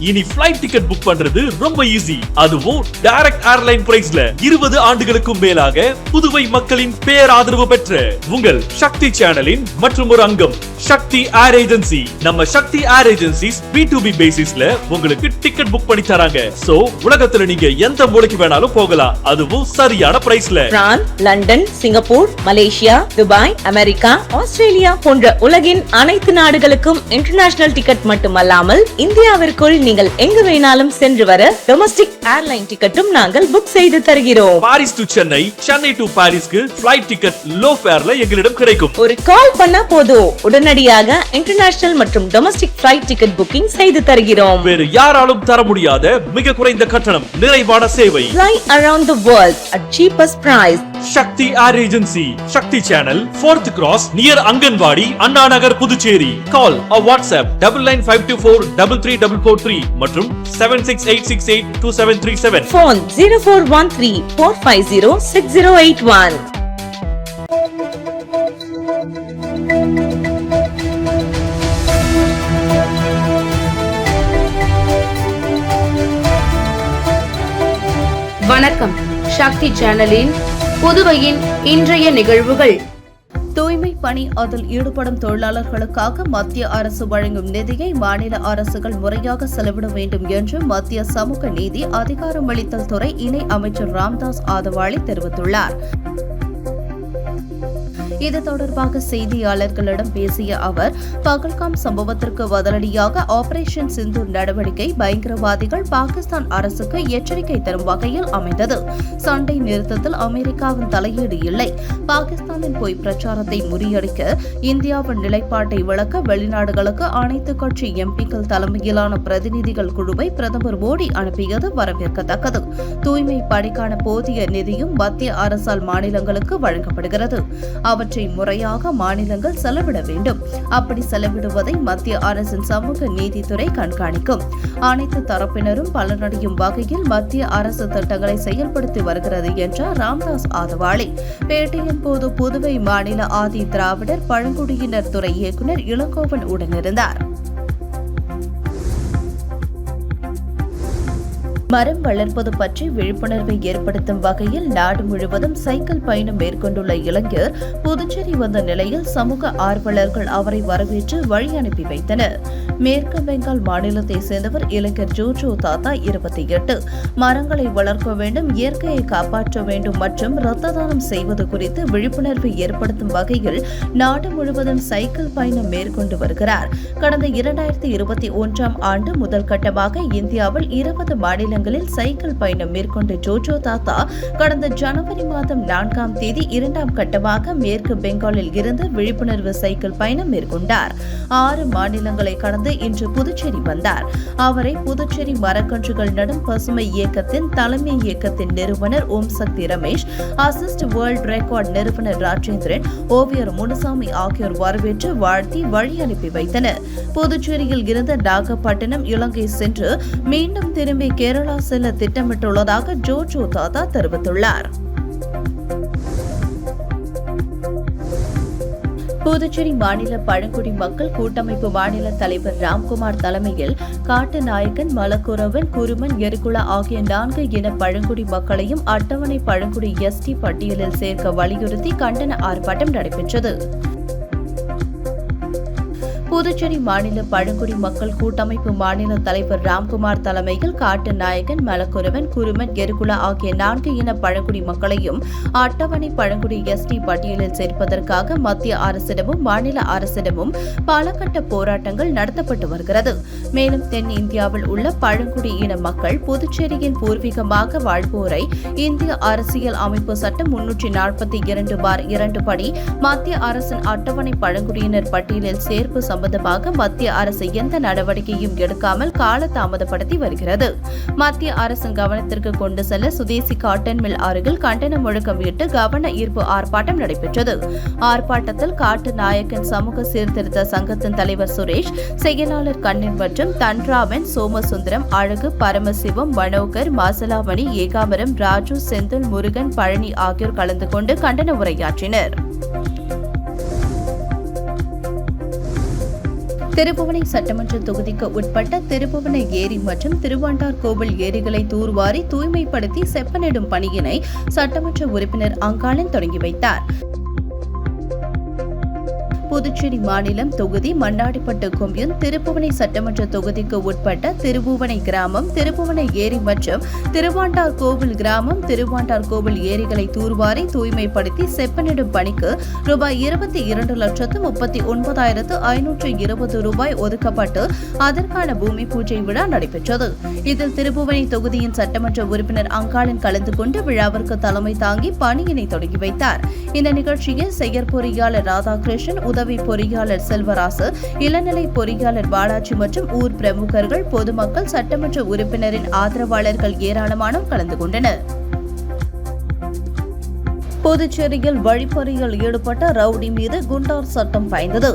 இனி flight ticket book பண்றது ரொம்ப ஈஸி. அதுவும் டைரக்ட் ஏர்லைன் பிரைஸ்ல 20 ஆண்டுகளுக்கும் மேலாக புதுவை மக்களின் பேராதரவு பெற்ற உங்கள் சக்தி சேனலின் மற்றும் ஒரு அங்கம் சக்தி ஏர் ஏஜென்சி. நம்ம சக்தி ஏர் ஏஜென்சிஸ் B2B பேசிஸ்ல உங்களுக்கு டிக்கெட் புக் பண்ணி தராங்க. சோ உலகத்துல நீங்க எந்த மூலைக்கு வேணாலும் போகலாம், அதுவும் சரியான பிரைஸ்ல. France, London, Singapore, Malaysia, Dubai, America, Australia போன்ற உலகின் அனைத்து நாடுகளுக்கும் இன்டர்நேஷனல் டிக்கெட் மட்டுமல்லாமல் இந்தியாவிற்குள் நீங்கள் எங்கு வேணாலும் சென்று வர டொமஸ்டிக் ஏர்லைன் டிக்கெட்டும் நாங்கள் புக் செய்து தருகிறோம். Paris to Chennai, Chennai to பாரிஸ்க்கு ஃபிளைட் டிக்கெட் லோ ஃபேர்ல எங்களிடம் கிடைக்கும். ஒரு கால் பண்ணா போதும், உடனடியாக இன்டர்நேஷனல் மற்றும் டொமஸ்டிக் ஃபிளைட் டிக்கெட் புக்கிங் செய்து தருகிறோம். வேறு யாராலும் தர முடியாத மிக குறைந்த கட்டணம், நிறைவான சேவை. Fly around the world at cheapest price. Shakti air agency, Shakti channel, 4th Cross, near Anganwadi, Anna Nagar, Puducherry. Call or WhatsApp 9952433443 மற்றும் 7686827737. Phone 0413-450-6081. வணக்கம். சக்தி சேனலின் புதுவையின் இன்றைய நிகழ்வுகள். தூய்மை பணி அதில் ஈடுபடும் தொழிலாளர்களுக்காக மத்திய அரசு வழங்கும் நிதியை மாநில அரசுகள் முறையாக செலவிட வேண்டும் என்று மத்திய சமூக நீதி அதிகாரமளித்தல் துறை இணை அமைச்சர் ராம்தாஸ் ஆதவாளி தெரிவித்துள்ளார். இது தொடர்பாக செய்தியாளர்களிடம் பேசிய அவர், பகல்காம் சம்பவத்திற்கு பதிலடியாக ஆபரேஷன் சிந்தூர் நடவடிக்கை பயங்கரவாதிகள் பாகிஸ்தான் அரசுக்கு எச்சரிக்கை தரும் வகையில் அமைந்தது. சண்டை நிறுத்தத்தில் அமெரிக்காவின் தலையீடு இல்லை. பாகிஸ்தானின் பொய் பிரச்சாரத்தை முறியடிக்க இந்தியாவின் நிலைப்பாட்டை விளக்க வெளிநாடுகளுக்கு அனைத்து கட்சி எம்பிக்கள் தலைமையிலான பிரதிநிதிகள் குழுவை பிரதமர் மோடி அனுப்பியது வரவேற்கத்தக்கது. தூய்மை பணிக்கான போதிய நிதியும் மத்திய அரசால் மாநிலங்களுக்கு வழங்கப்படுகிறது. அவற்றை முறையாக மாநிலங்கள் செலவிட வேண்டும். அப்படி செலவிடுவதை மத்திய அரசின் சமூக நீதித்துறை கண்காணிக்கும். அனைத்து தரப்பினரும் பலனடையும் வகையில் மத்திய அரசு திட்டங்களை செயல்படுத்தி வருகிறது என்றார் ராம்தாஸ் ஆதவாளி. பேட்டியின் போது புதுவை மாநில ஆதி திராவிடர் பழங்குடியினர் துறை இயக்குநர் இளங்கோவன் உடனிருந்தார். மரம் வளர்ப்பது பற்றி விழிப்புணர்வை ஏற்படுத்தும் வகையில் நாடு முழுவதும் சைக்கிள் பயணம் மேற்கொண்டுள்ள இளைஞர் புதுச்சேரி வந்த நிலையில் சமூக ஆர்வலர்கள் அவரை வரவேற்று வழி அனுப்பி வைத்தனர். மேற்கு பெங்கால் மாநிலத்தை சேர்ந்தவர் இளைஞர் ஜோஜோ தாத்தா 28. மரங்களை வளர்க்க வேண்டும், இயற்கையை காப்பாற்ற வேண்டும் மற்றும் இரத்த தானம் செய்வது குறித்து விழிப்புணர்வை ஏற்படுத்தும் வகையில் நாடு முழுவதும் சைக்கிள் பயணம் மேற்கொண்டு வருகிறார். கடந்த 2021ஆம் ஆண்டு முதல் கட்டமாக இந்தியாவில் 20 மாநிலங்களில் சைக்கிள் பயணம் மேற்கொண்ட ஜோஜோ தாத்தா கடந்த ஜனவரி மாதம் 4ஆம் தேதி 2ஆம் கட்டமாக மேற்கு பெங்காலில் இருந்து விழிப்புணர்வு சைக்கிள் பயணம் மேற்கொண்டார். 6 மாநிலங்களை கடந்து இன்று புதுச்சேரி வந்தார். அவரை புதுச்சேரி மரக்கன்றுகள் நடும் பசுமை இயக்கத்தின் தலைமை இயக்கத்தின் நிறுவனர் ஓம் சக்தி ரமேஷ், அசிஸ்ட் வேர்ல்ட் ரெக்கார்ட் நிறுவனர் ராஜேந்திரன், ஓவியர் முனுசாமி ஆகியோர் வரவேற்று வாழ்த்தி வழி அனுப்பி வைத்தனர். புதுச்சேரியில் இருந்து நாகப்பட்டினம், இலங்கை சென்று மீண்டும் திரும்பி கேரளா செல்ல திட்டமிட்டுள்ளதாக ஜோஜோ தாத்தா தெரிவித்துள்ளார். புதுச்சேரி மாநில பழங்குடி மக்கள் கூட்டமைப்பு மாநில தலைவர் ராம்குமார் தலைமையில் காட்டுநாயக்கன், மலக்குறவன், குருமன், எருகுலா ஆகிய 4 இன பழங்குடி மக்களையும் அட்டவணை பழங்குடி ST பட்டியலில் சேர்க்க வலியுறுத்தி கண்டன ஆர்ப்பாட்டம் நடைபெற்றது. புதுச்சேரி மாநில பழங்குடி மக்கள் கூட்டமைப்பு மாநில தலைவர் ராம்குமார் தலைமையில் காட்டுநாயக்கன், மலக்குறவன், குருமன், எருகுலா ஆகிய 4 இன பழங்குடி மக்களையும் அட்டவணை பழங்குடி ST பட்டியலில் சேர்ப்பதற்காக மத்திய அரசிடமும் மாநில அரசிடமும் பல கட்ட போராட்டங்கள் நடத்தப்பட்டு வருகிறது. மேலும் தென் இந்தியாவில் உள்ள பழங்குடி இன மக்கள் புதுச்சேரியின் பூர்வீகமாக வாழ்வோரை இந்திய அரசியல் அமைப்பு சட்டம் 342/2 படி மத்திய அரசின் அட்டவணை பழங்குடியினர் பட்டியலில் சேர்ப்பு சம்பந்தமாக மத்திய அரசு எந்த நடவடிக்கையும் எடுக்காமல் காலதாமதப்படுத்தி வருகிறது. மத்திய அரசின் கவனத்திற்கு கொண்டு செல்ல சுதேசி காட்டன் மில் அருகில் கண்டன முழக்கமிட்டு கவன ஈர்ப்பு ஆர்ப்பாட்டம் நடைபெற்றது. ஆர்ப்பாட்டத்தில் காட்டுநாயக்கன் சமூக சீர்திருத்த சங்கத்தின் தலைவர் சுரேஷ், செயலாளர் கண்ணன் மற்றும் தன்ராமன், சோமசுந்தரம், அழகு, பரமசிவம், மனோகர், மாசலாமணி, ஏகாம்பரம், ராஜு, செந்தில், முருகன், பழனி ஆகியோர் கலந்து கொண்டு கண்டன உரையாற்றினர். திருப்புவனை சட்டமன்ற தொகுதிக்கு உட்பட்ட திருப்புவனை ஏரி மற்றும் திருவாண்டார் கோவில் ஏரிகளை தூர்வாரி தூய்மைப்படுத்தி செப்பனிடும் பணியினை சட்டமன்ற உறுப்பினர் அங்காளன் தொடங்கி வைத்தார். புதுச்சேரி மாநிலம் தொகுதி மண்ணாடிப்பட்டு கொம்யூன் திருப்புவனை சட்டமன்ற தொகுதிக்கு உட்பட்ட திருப்புவனை கிராமம், திருப்புவனை ஏரி மற்றும் திருவாண்டார் கோவில் கிராமம், திருவாண்டார் கோவில் ஏரிகளை தூர்வாரி தூய்மைப்படுத்தி செப்பனிடும் பணிக்கு ரூபாய் 22,39,520 ரூபாய் ஒதுக்கப்பட்டு அதற்கான பூமி பூஜை விழா நடைபெற்றது. இதில் திருப்புவனை தொகுதியின் சட்டமன்ற உறுப்பினர் அங்காளன் கலந்து கொண்டு விழாவிற்கு தலைமை தாங்கி பணியினை தொடங்கி வைத்தார். இந்த நிகழ்ச்சியில் செயற்பொறியாளர் ராதாகிருஷ்ணன், உதவி பொறியாளர் செல்வராசு, இளநிலை பொறியாளர் பாலாஜி மற்றும் ஊர் பிரமுகர்கள், பொதுமக்கள், சட்டமன்ற உறுப்பினரின் ஆதரவாளர்கள் ஏராளமானோர் கலந்து கொண்டனர். புதுச்சேரியில் வழிப்பறியில் ஈடுபட்ட ரவுடி மீது குண்டார் சட்டம் பாய்ந்தது.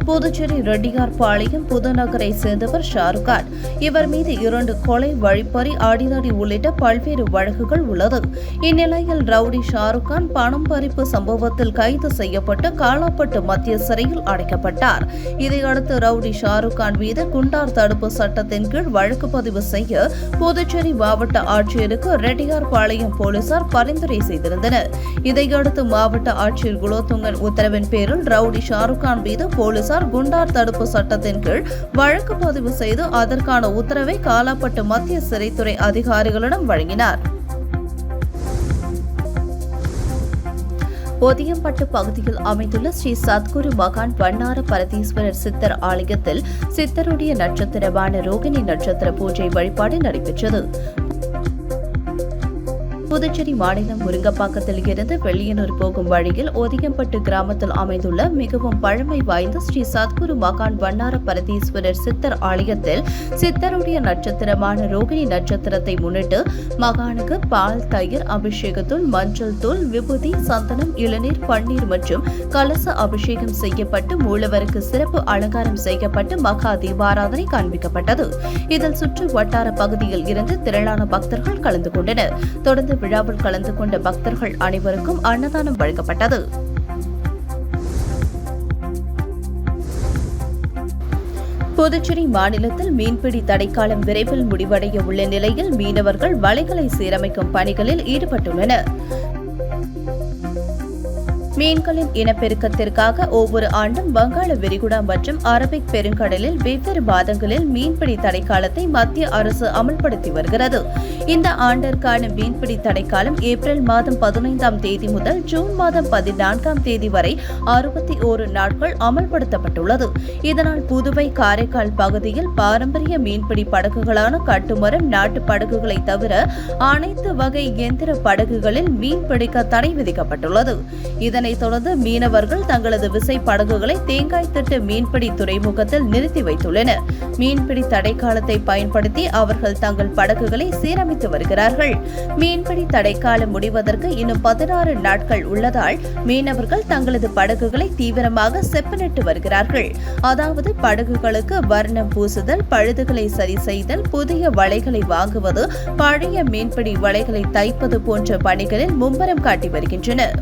புதுச்சேரி ரெட்டியார்பாளையம் புதுநகரை சேர்ந்தவர் ஷாருக்கான். இவர் மீது 2 கொலை, வழிப்பறி, அடிதடி உள்ளிட்ட பல்வேறு வழக்குகள் உள்ளது. இந்நிலையில் ரவுடி ஷாருக்கான் பணம் பறிப்பு சம்பவத்தில் கைது செய்யப்பட்டு காலாப்பட்டு மத்திய சிறையில் அடைக்கப்பட்டார். இதையடுத்து ரவுடி ஷாருக்கான் மீது குண்டார் தடுப்பு சட்டத்தின் கீழ் வழக்கு பதிவு செய்ய புதுச்சேரி மாவட்ட ஆட்சியருக்கு ரெட்டியார்பாளையம் போலீசார் பரிந்துரை செய்திருந்தனர். இதையடுத்து மாவட்ட ஆட்சியர் குலோத்துங்கன் உத்தரவின் பேரில் ரவுடி ஷாருக்கான் மீது போலீசார் குண்டார் தடுப்பு சட்டத்தின் கீழ் வழக்கு பதிவு செய்து அதற்கான உத்தரவை காலாப்பட்டு மத்திய சிறைத்துறை அதிகாரிகளிடம் வழங்கினார். ஒதியம்பட்டு பகுதியில் அமைந்துள்ள ஸ்ரீ சத்குரு மகான் வண்ணார பரதீஸ்வரர் சித்தர் ஆலயத்தில் சித்தருடைய நட்சத்திரமான ரோகிணி நட்சத்திர பூஜை வழிபாடு நடைபெற்றது. புதுச்சேரி மாநிலம் முருங்கப்பாக்கத்தில் இருந்து வெள்ளியனூர் போகும் வழியில் ஒதியம்பட்டு கிராமத்தில் அமைந்துள்ள மிகவும் பழமை வாய்ந்த ஸ்ரீ சத்குரு மகான் வண்ணார பரதீஸ்வரர் சித்தர் ஆலயத்தில் சித்தருடைய நட்சத்திரமான ரோகிணி நட்சத்திரத்தை முன்னிட்டு மகானுக்கு பால், தயிர், அபிஷேகத்தூள், மஞ்சள் தூள், விபூதி, சந்தனம், இளநீர், பன்னீர் மற்றும் கலச அபிஷேகம் செய்யப்பட்டு மூலவருக்கு சிறப்பு அலங்காரம் செய்யப்பட்டு மகா தீபாராதனை காண்பிக்கப்பட்டது. இதில் சுற்று வட்டார பகுதியில் இருந்து திரளான பக்தர்கள் கலந்து கொண்டனர். தொடர்ந்து விழாவில் கலந்து கொண்ட பக்தர்கள் அனைவருக்கும் அன்னதானம் வழங்கப்பட்டது. புதுச்சேரி மாநிலத்தில் மீன்பிடி தடைக்காலம் விரைவில் முடிவடைய உள்ள நிலையில் மீனவர்கள் வலைகளை சீரமைக்கும் பணிகளில் ஈடுபட்டுள்ளனர். மீன்களின் இனப்பெருக்கத்திற்காக ஒவ்வொரு ஆண்டும் வங்காள விரிகுடா மற்றும் அரபிக் பெருங்கடலில் வெவ்வேறு மாதங்களில் மீன்பிடி தடைக்காலத்தை மத்திய அரசு அமல்படுத்தி வருகிறது. இந்த ஆண்டிற்கான மீன்பிடி தடைக்காலம் ஏப்ரல் மாதம் 15ஆம் தேதி முதல் ஜூன் மாதம் 14ஆம் தேதி வரை 61 நாட்கள் அமல்படுத்தப்பட்டுள்ளது. இதனால் புதுவை, காரைக்கால் பகுதியில் பாரம்பரிய மீன்பிடி படகுகளான கட்டுமரம், நாட்டு படகுகளை தவிர அனைத்து வகை எந்திர படகுகளில் மீன்பிடிக்க தடை விதிக்கப்பட்டுள்ளது. இதனைத் தொடர்ந்து மீனவர்கள் தங்களது விசை படகுகளை தேங்காய் திட்டு மீன்பிடி துறைமுகத்தில் நிறுத்தி வைத்துள்ளனர். மீன்பிடி தடைக்காலத்தை பயன்படுத்தி அவர்கள் தங்கள் படகுகளை சீரமைத்து வருகிறார்கள். மீன்பிடி தடைக்காலம் முடிவதற்கு இன்னும் 16 நாட்கள் உள்ளதால் மீனவர்கள் தங்களது படகுகளை தீவிரமாக செப்பனிட்டு வருகிறார்கள். அதாவது படகுகளுக்கு வர்ணம் பூசுதல், பழுதுகளை சரி செய்தல், புதிய வலைகளை வாங்குவது, பழைய மீன்பிடி வலைகளை தைப்பது போன்ற பணிகளில் மும்முரம் காட்டி வருகின்றனர்.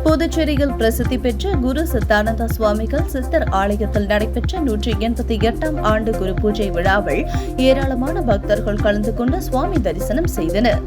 புதுச்சேரியில் பிரசித்தி பெற்ற குரு சித்தானந்தா சுவாமிகள் சித்தர் ஆலயத்தில் நடைபெற்ற 188ஆம் ஆண்டு குரு பூஜை விழாவில் ஏராளமான பக்தர்கள் கலந்து கொண்டு சுவாமி தரிசனம் செய்தனர்.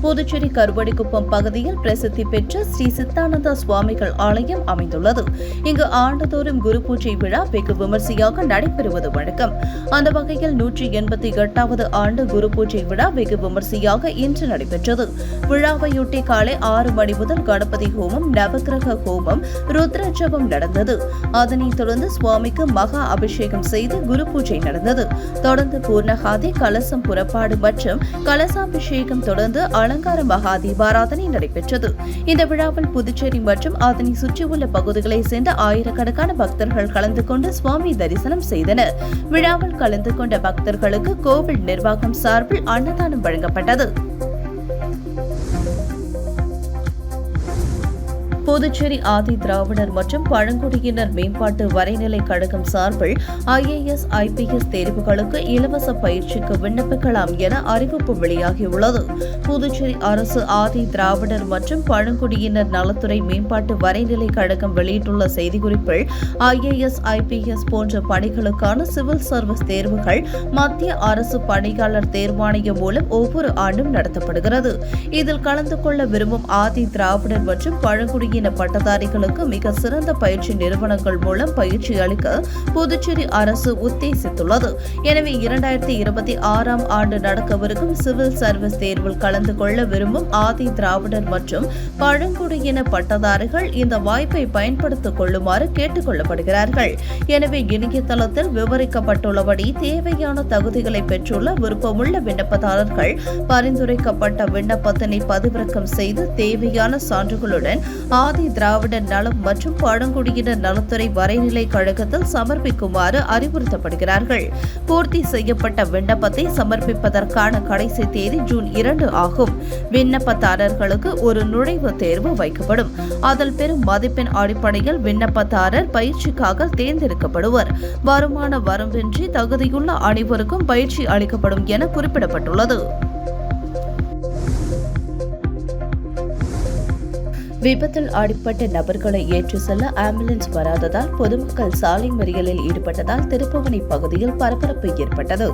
புதுச்சேரி கருவடிக்குப்பம் பகுதியில் பிரசித்தி பெற்ற ஸ்ரீ சித்தானந்தா சுவாமிகள் ஆலயம் அமைந்துள்ளது. இங்கு ஆண்டுதோறும் குரு பூஜை விழா வெகு விமர்சையாக நடைபெறுவது வழக்கம். அந்த வகையில் 188வது ஆண்டு குரு பூஜை விழா வெகு விமர்சையாக இன்று நடைபெற்றது. விழாவையொட்டி காலை 6 மணி முதல் கணபதி ஹோமம், நவக்கிரக ஹோமம், ருத்ர ஜபம் நடந்தது. அதனைத் தொடர்ந்து சுவாமிக்கு மகா அபிஷேகம் செய்து குரு பூஜை நடந்தது. தொடர்ந்து பூர்ணகாதி, கலசம் புறப்பாடு மற்றும் கலசாபிஷேகம் தொடர்ந்து அலங்கார மகா தீபாராதனை நடைபெற்றது. இந்த விழாவில் புதுச்சேரி மற்றும் அதனை சுற்றியுள்ள பகுதிகளைச் சேர்ந்த ஆயிரக்கணக்கான பக்தர்கள் கலந்து கொண்டு சுவாமி தரிசனம் செய்தனர். விழாவில் கலந்து கொண்ட பக்தர்களுக்கு கோவில் நிர்வாகம் சார்பில் அன்னதானம் வழங்கப்பட்டது. புதுச்சேரி ஆதி திராவிடர் மற்றும் பழங்குடியினர் மேம்பாட்டு வரைநிலை கழகம் சார்பில் IAS IPS தேர்வுகளுக்கு இலவச பயிற்சிக்கு விண்ணப்பிக்கலாம் என அறிவிப்பு வெளியாகியுள்ளது. புதுச்சேரி அரசு ஆதி திராவிடர் மற்றும் பழங்குடியினர் நலத்துறை மேம்பாட்டு வரைநிலை கழகம் வெளியிட்டுள்ள செய்திக்குறிப்பில் IAS IPS போன்ற பணிகளுக்கான சிவில் சர்வீஸ் தேர்வுகள் மத்திய அரசு பணியாளர் தேர்வாணையம் மூலம் ஒவ்வொரு ஆண்டும் நடத்தப்படுகிறது. இதில் கலந்து கொள்ள விரும்பும் ஆதி திராவிடர் மற்றும் பழங்குடியின பட்டதாரிகளுக்கு மிக சிறந்த பயிற்சி நிறுவனங்கள் மூலம் பயிற்சி அளிக்க புதுச்சேரி அரசு உத்தேசித்துள்ளது. எனவே 2026ஆம் ஆண்டு நடக்கவிருக்கும் சிவில் சர்வீஸ் தேர்வில் கலந்து கொள்ள விரும்பும் ஆதி திராவிடர் மற்றும் பழங்குடியின பட்டதாரிகள் இந்த வாய்ப்பை பயன்படுத்திக் கொள்ளுமாறு கேட்டுக் கொள்ளப்படுகிறார்கள். எனவே இணையதளத்தில் விவரிக்கப்பட்டுள்ளபடி தேவையான தகுதிகளை பெற்றுள்ள விருப்பமுள்ள விண்ணப்பதாரர்கள் பரிந்துரைக்கப்பட்ட விண்ணப்பத்தினை பதிவிறக்கம் செய்து தேவையான சான்றுகளுடன் ஆதி திராவிடர் நலம் மற்றும் பழங்குடியினர் நலத்துறை வரைநிலை கழகத்தில் சமர்ப்பிக்குமாறு அறிவுறுத்தப்படுகிறார்கள். பூர்த்தி செய்யப்பட்ட விண்ணப்பத்தை சமர்ப்பிப்பதற்கான கடைசி தேதி ஜூன் 2 ஆகும். விண்ணப்பதாரர்களுக்கு ஒரு நுழைவுத் தேர்வு வைக்கப்படும். அதில் பெறும் மதிப்பெண் அடிப்படையில் விண்ணப்பதாரர் பயிற்சிக்காக தேர்ந்தெடுக்கப்படுவர். வருமான வரம்பின்றி தகுதியுள்ள அனைவருக்கும் பயிற்சி அளிக்கப்படும் என குறிப்பிடப்பட்டுள்ளது. விபத்தில் அடிப்பட்ட நபர்களை ஏற்றி செல்ல ஆம்புலன்ஸ் வராததால் பொதுமக்கள் சாலை மறியலில் ஈடுபட்டதால் திருப்புவனை பகுதியில் பரபரப்பு ஏற்பட்டது.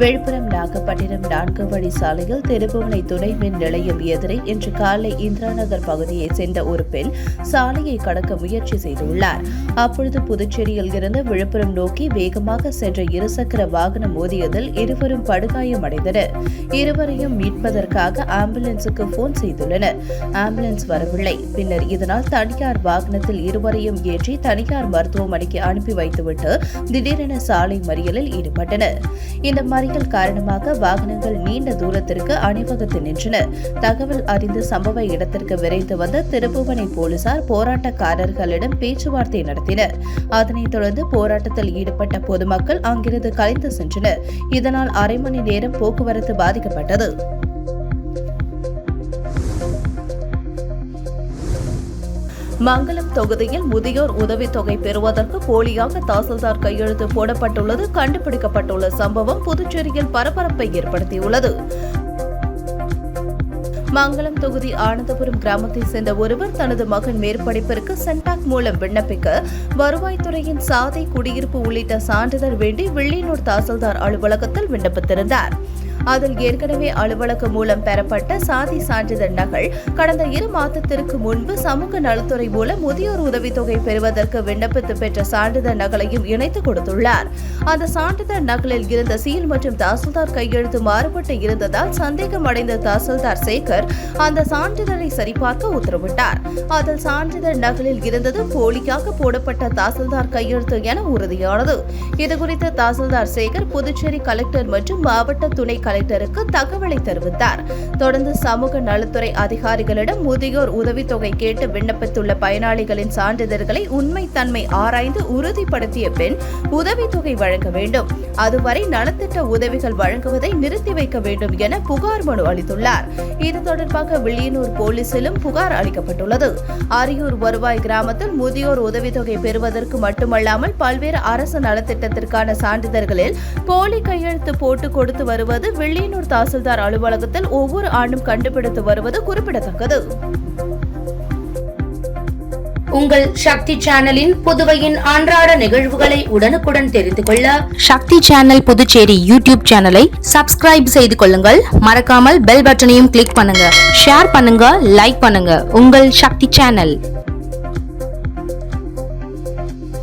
விழுப்புரம் நாகப்பட்டினம் 4 வழி சாலையில் திருப்புவனை துணை மின் நிலையம் எதிரே இன்று காலை இந்திரா நகர் பகுதியை சேர்ந்த ஒரு பெண் சாலையை கடக்க முயற்சி செய்துள்ளார். அப்பொழுது புதுச்சேரியில் இருந்து விழுப்புரம் நோக்கி வேகமாக சென்ற இருசக்கர வாகனம் மோதியதில் இருவரும் படுகாயமடைந்தனர். இருவரையும் மீட்பதற்காக ஆம்புலன்ஸுக்கு போன் செய்துள்ளனர். ஆம்புலன்ஸ் வரவில்லை. பின்னர் இதனால் தனியார் வாகனத்தில் இருவரையும் ஏற்றி தனியார் மருத்துவமனைக்கு அனுப்பி வைத்துவிட்டு திடீரென சாலை மறியலில் ஈடுபட்டனர். இந்த மறியல் காரணமாக வாகனங்கள் நீண்ட தூரத்திற்கு அணிவகுத்து நின்றன. தகவல் அறிந்து சம்பவ இடத்திற்கு விரைந்து வந்த திருப்புவனை போலீசார் போராட்டக்காரர்களிடம் பேச்சுவார்த்தை நடத்தினர். அதனைத் தொடர்ந்து போராட்டத்தில் ஈடுபட்ட பொதுமக்கள் அங்கிருந்து கலைந்து சென்றனர். இதனால் அரை மணி நேரம் போக்குவரத்து பாதிக்கப்பட்டது. மங்கலம் தொகுதியில் முதியோர் உதவித்தொகை பெறுவதற்கு போலியாக தாசில்தார் கையெழுத்து போடப்பட்டுள்ளது கண்டுபிடிக்கப்பட்டுள்ள சம்பவம் புதுச்சேரியில் பரபரப்பை ஏற்படுத்தியுள்ளது. மங்கலம் தொகுதி ஆனந்தபுரம் கிராமத்தை சேர்ந்த ஒருவர் தனது மகன் மேற்படிப்பிற்கு சென்டாக் மூலம் விண்ணப்பிக்க வருவாய்த்துறையின் சாதை குடியிருப்பு உள்ளிட்ட சான்றிதழ் வேண்டி வில்லியனூர் தாசில்தார் அலுவலகத்தில் விண்ணப்பித்திருந்தார். அதில் ஏற்கனவே அலுவலகம் மூலம் பெறப்பட்ட சாதி சான்றிதழ் நகல் கடந்த 2 மாதத்திற்கு முன்பு சமூக நலத்துறை மூலம் முதியோர் உதவித்தொகை பெறுவதற்கு விண்ணப்பித்து பெற்ற சான்றிதழ் நகலையும் இணைத்து கொடுத்துள்ளார். அந்த சான்றிதழ் நகலில் இருந்த சீல் மற்றும் தாசில்தார் கையெழுத்து மாறுபட்டு இருந்ததால் சந்தேகம் அடைந்த தாசில்தார் சேகர் அந்த சான்றிதழை சரிபார்க்க உத்தரவிட்டார். அதில் சான்றிதழ் நகலில் இருந்தது போலியாக போடப்பட்ட தாசில்தார் கையெழுத்து என உறுதியானது. இதுகுறித்து தாசில்தார் சேகர் புதுச்சேரி கலெக்டர் மற்றும் மாவட்ட துணை கலெக்டருக்கு தகவலை தெரிவித்தார். தொடர்ந்து சமூக நலத்துறை அதிகாரிகளிடம் முதியோர் உதவித்தொகை கேட்டு விண்ணப்பித்துள்ள பயனாளிகளின் சான்றிதழ்களை உண்மைத்தன்மை ஆராய்ந்து உறுதிப்படுத்திய பின் உதவித்தொகை வழங்க வேண்டும். அதுவரை நலத்திட்ட உதவிகள் வழங்குவதை நிறுத்தி வைக்க வேண்டும் என புகார் மனு அளித்துள்ளார். இது தொடர்பாக வில்லியனூர் போலீசிலும் புகார் அளிக்கப்பட்டுள்ளது. அரியூர் வருவாய் கிராமத்தில் முதியோர் உதவித்தொகை பெறுவதற்கு மட்டுமல்லாமல் பல்வேறு அரசு நலத்திட்டத்திற்கான சான்றிதழ்களில் போலி கையெழுத்து போட்டு கொடுத்து வருவது வில்லியனூர் தாசில்தார் அலுவலகத்தில் ஒவ்வொரு ஆண்டும் கண்டுபிடித்து வருவது குறிப்பிடத்தக்கது. உங்கள் சக்தி சேனலின் புதுவையின் அன்றாட நிகழ்வுகளை உடனுக்குடன் தெரிந்து கொள்ள சக்தி சேனல் புதுச்சேரி யூடியூப் சேனலை சப்ஸ்கிரைப் செய்து கொள்ளுங்கள். மறக்காமல் பெல் பட்டனையும் கிளிக் பண்ணுங்க. ஷேர் பண்ணுங்க, லைக் பண்ணுங்க. உங்கள் சக்தி சேனல்.